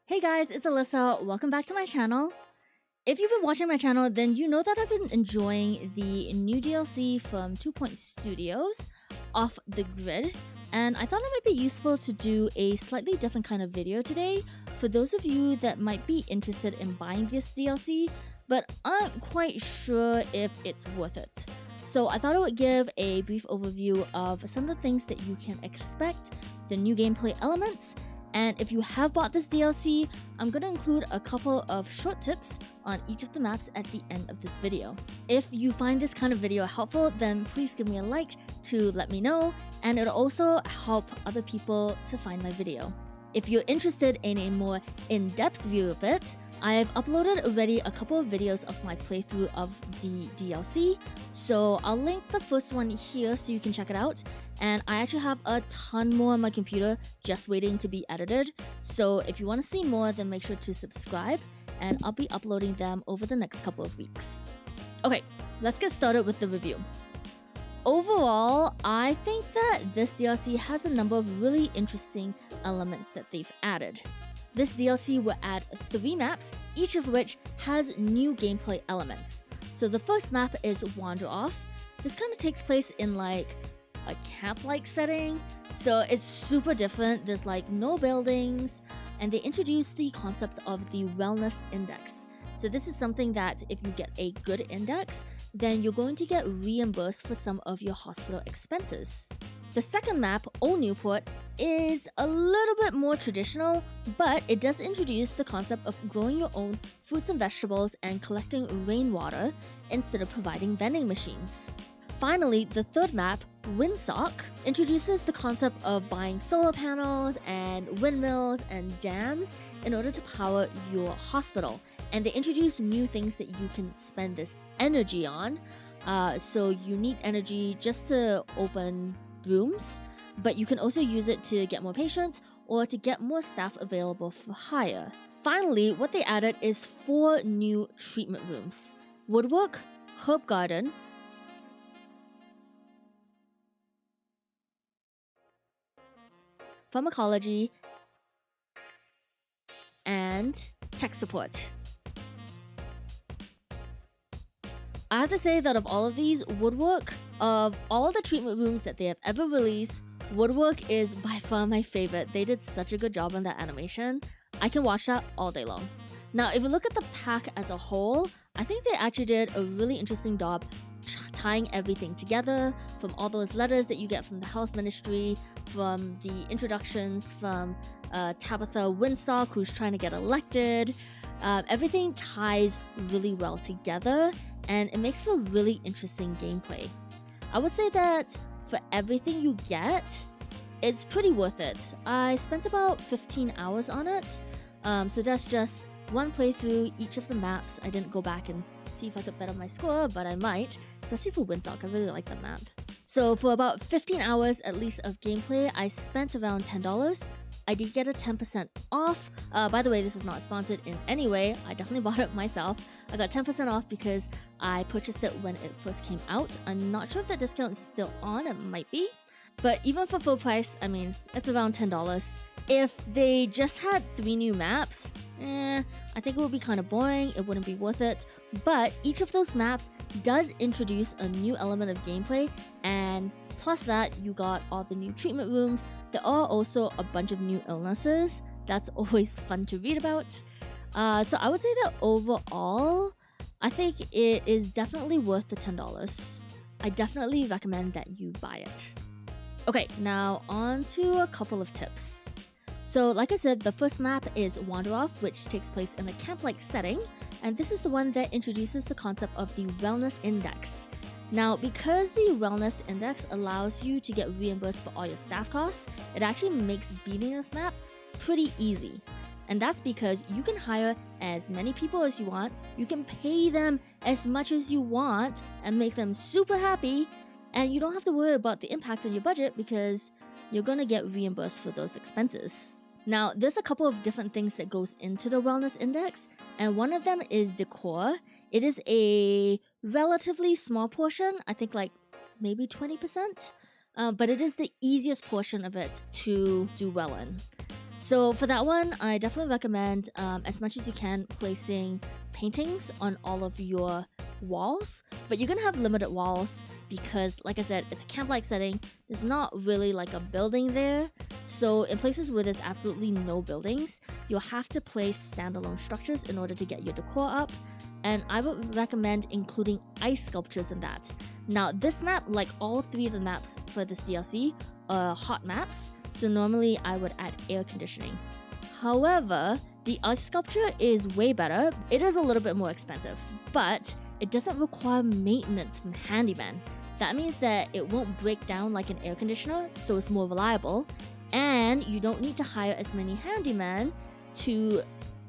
Hey guys, it's Alyssa. Welcome back to my channel. If you've been watching my channel, then you know that I've been enjoying the new DLC from 2 Point Studios, Off the Grid, and I thought it might be useful to do a slightly different kind of video today for those of you that might be interested in buying this DLC but aren't quite sure if it's worth it. So I thought I would give a brief overview of some of the things that you can expect, the new gameplay elements, and if you have bought this DLC, I'm going to include a couple of short tips on each of the maps at the end of this video. If you find this kind of video helpful, then please give me a like to let me know, and it'll also help other people to find my video. If you're interested in a more in-depth view of it, I've uploaded already a couple of videos of my playthrough of the DLC, so I'll link the first one here so you can check it out, and I actually have a ton more on my computer just waiting to be edited, so if you want to see more then make sure to subscribe, and I'll be uploading them over the next couple of weeks. Okay, let's get started with the review. Overall, I think that this DLC has a number of really interesting elements that they've added. This DLC will add 3 maps, each of which has new gameplay elements. So the first map is Wander Off. This kind of takes place in like a camp-like setting, so it's super different. There's like no buildings, and they introduce the concept of the wellness index. So this is something that if you get a good index, then you're going to get reimbursed for some of your hospital expenses. The second map, Old Newport, is a little bit more traditional, but it does introduce the concept of growing your own fruits and vegetables and collecting rainwater instead of providing vending machines. Finally, the third map, Windsock, introduces the concept of buying solar panels and windmills and dams in order to power your hospital. And they introduce new things that you can spend this energy on. So you need energy just to open rooms, but you can also use it to get more patients or to get more staff available for hire. Finally, what they added is 4 new treatment rooms: Woodwork, Herb Garden, Pharmacology, and Tech Support. I have to say that of all of these, Woodwork, of all the treatment rooms that they have ever released, Woodwork is by far my favorite. They did such a good job on that animation. I can watch that all day long. Now, if you look at the pack as a whole, I think they actually did a really interesting job tying everything together, from all those letters that you get from the health ministry, from the introductions from Tabitha Windsock, who's trying to get elected. Everything ties really well together, and it makes for really interesting gameplay. I would say that for everything you get, it's pretty worth it. I spent about 15 hours on it, so that's just one playthrough, each of the maps. I didn't go back and see if I could better my score, but I might, especially for Windsock. I really like that map. So for about 15 hours at least of gameplay, I spent around $10. I did get a 10% off. By the way, this is not sponsored in any way. I definitely bought it myself. I got 10% off because I purchased it when it first came out. I'm not sure if that discount is still on. It might be. But even for full price, I mean, it's around $10. If they just had 3 new maps, I think it would be kind of boring. It wouldn't be worth it. But each of those maps does introduce a new element of gameplay, and plus that, you got all the new treatment rooms. There are also a bunch of new illnesses. That's always fun to read about. So I would say that overall, I think it is definitely worth the $10. I definitely recommend that you buy it. Okay, now on to a couple of tips. So like I said, the first map is Wander Off, which takes place in a camp-like setting, and this is the one that introduces the concept of the Wellness Index. Now, because the Wellness Index allows you to get reimbursed for all your staff costs, it actually makes beating this map pretty easy. And that's because you can hire as many people as you want, you can pay them as much as you want, and make them super happy, and you don't have to worry about the impact on your budget because you're gonna get reimbursed for those expenses. Now, there's a couple of different things that goes into the Wellness Index, and one of them is decor. It is a relatively small portion, I think like maybe 20%, but it is the easiest portion of it to do well in. So for that one, I definitely recommend, as much as you can, placing paintings on all of your walls. But you're gonna have limited walls because, like I said, it's a camp-like setting. There's not really like a building there. So in places where there's absolutely no buildings, you'll have to place standalone structures in order to get your decor up. And I would recommend including ice sculptures in that. Now this map, like all 3 of the maps for this DLC, are hot maps. So normally I would add air conditioning. However, the ice sculpture is way better. It is a little bit more expensive, but it doesn't require maintenance from handyman. That means that it won't break down like an air conditioner, so it's more reliable, and you don't need to hire as many handymen to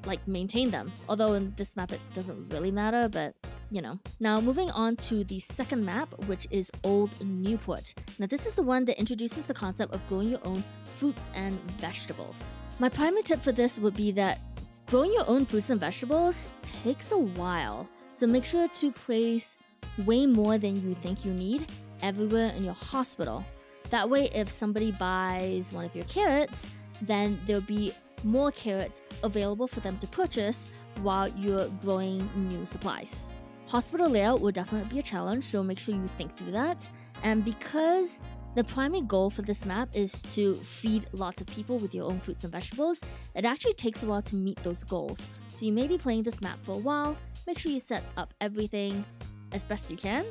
like maintain them. Although in this map it doesn't really matter, but you know. Now moving on to the second map, which is Old Newport. Now this is the one that introduces the concept of growing your own fruits and vegetables. My primary tip for this would be that growing your own fruits and vegetables takes a while. So make sure to place way more than you think you need everywhere in your hospital. That way if somebody buys one of your carrots, then there'll be more carrots available for them to purchase while you're growing new supplies. Hospital layout will definitely be a challenge, so make sure you think through that. And because the primary goal for this map is to feed lots of people with your own fruits and vegetables, it actually takes a while to meet those goals. So you may be playing this map for a while. Make sure you set up everything as best you can.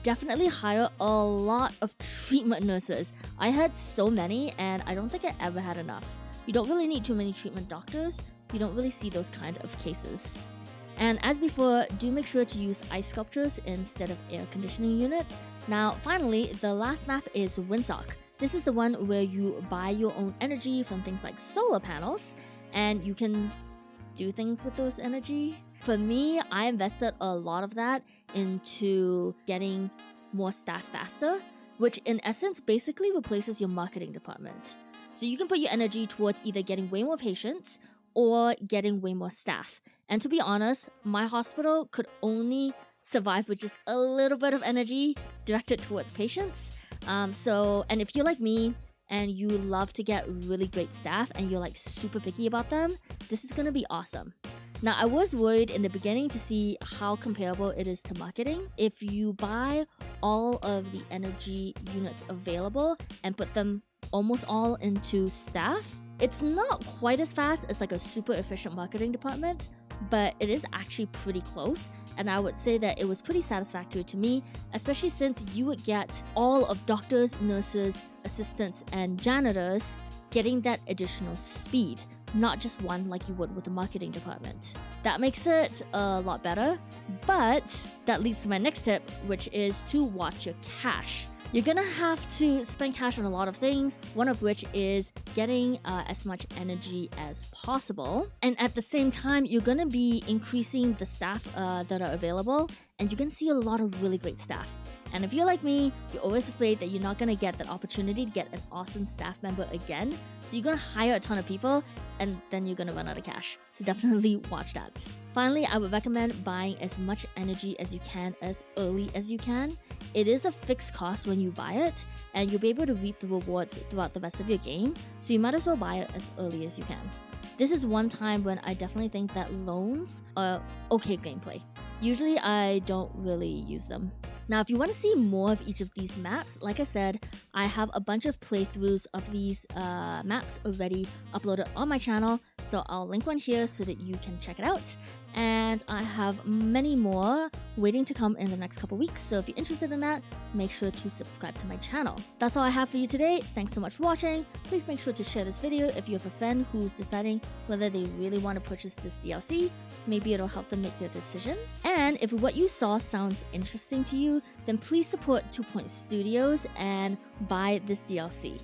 Definitely hire a lot of treatment nurses. I had so many and I don't think I ever had enough. You don't really need too many treatment doctors. You don't really see those kind of cases. And as before, do make sure to use ice sculptures instead of air conditioning units. Now, finally, the last map is Windsock. This is the one where you buy your own energy from things like solar panels, and you can do things with those energy. For me, I invested a lot of that into getting more staff faster, which in essence basically replaces your marketing department. So you can put your energy towards either getting way more patients or getting way more staff. And to be honest, my hospital could only survive with just a little bit of energy directed towards patients. And if you're like me and you love to get really great staff and you're like super picky about them, this is gonna be awesome. Now, I was worried in the beginning to see how comparable it is to marketing. If you buy all of the energy units available and put them almost all into staff, it's not quite as fast as like a super efficient marketing department, but it is actually pretty close. And I would say that it was pretty satisfactory to me, especially since you would get all of doctors, nurses, assistants, and janitors getting that additional speed, not just one like you would with the marketing department. That makes it a lot better, but that leads to my next tip, which is to watch your cash. You're gonna have to spend cash on a lot of things, one of which is getting as much energy as possible. And at the same time, you're gonna be increasing the staff that are available, and you're gonna see a lot of really great staff. And if you're like me, you're always afraid that you're not gonna get that opportunity to get an awesome staff member again. So you're gonna hire a ton of people, and then you're gonna run out of cash. So definitely watch that. Finally, I would recommend buying as much energy as you can as early as you can. It is a fixed cost when you buy it, and you'll be able to reap the rewards throughout the rest of your game, so you might as well buy it as early as you can. This is one time when I definitely think that loans are okay gameplay. Usually I don't really use them. Now, if you want to see more of each of these maps, like I said, I have a bunch of playthroughs of these maps already uploaded on my channel, so I'll link one here so that you can check it out. And I have many more waiting to come in the next couple weeks, so if you're interested in that, make sure to subscribe to my channel. That's all I have for you today. Thanks so much for watching. Please make sure to share this video if you have a friend who's deciding whether they really want to purchase this DLC. Maybe it'll help them make their decision. And if what you saw sounds interesting to you, then please support 2 Point Studios and buy this DLC.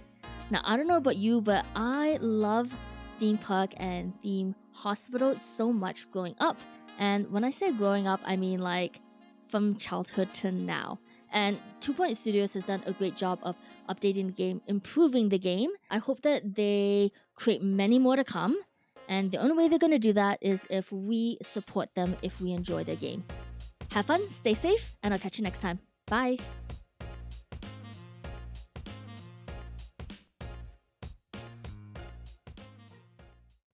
Now, I don't know about you, but I love theme park and theme hospital so much growing up. And when I say growing up, I mean like from childhood to now. And 2 Point Studios has done a great job of updating the game, improving the game. I hope that they create many more to come. And the only way they're going to do that is if we support them, if we enjoy their game. Have fun, stay safe, and I'll catch you next time. Bye!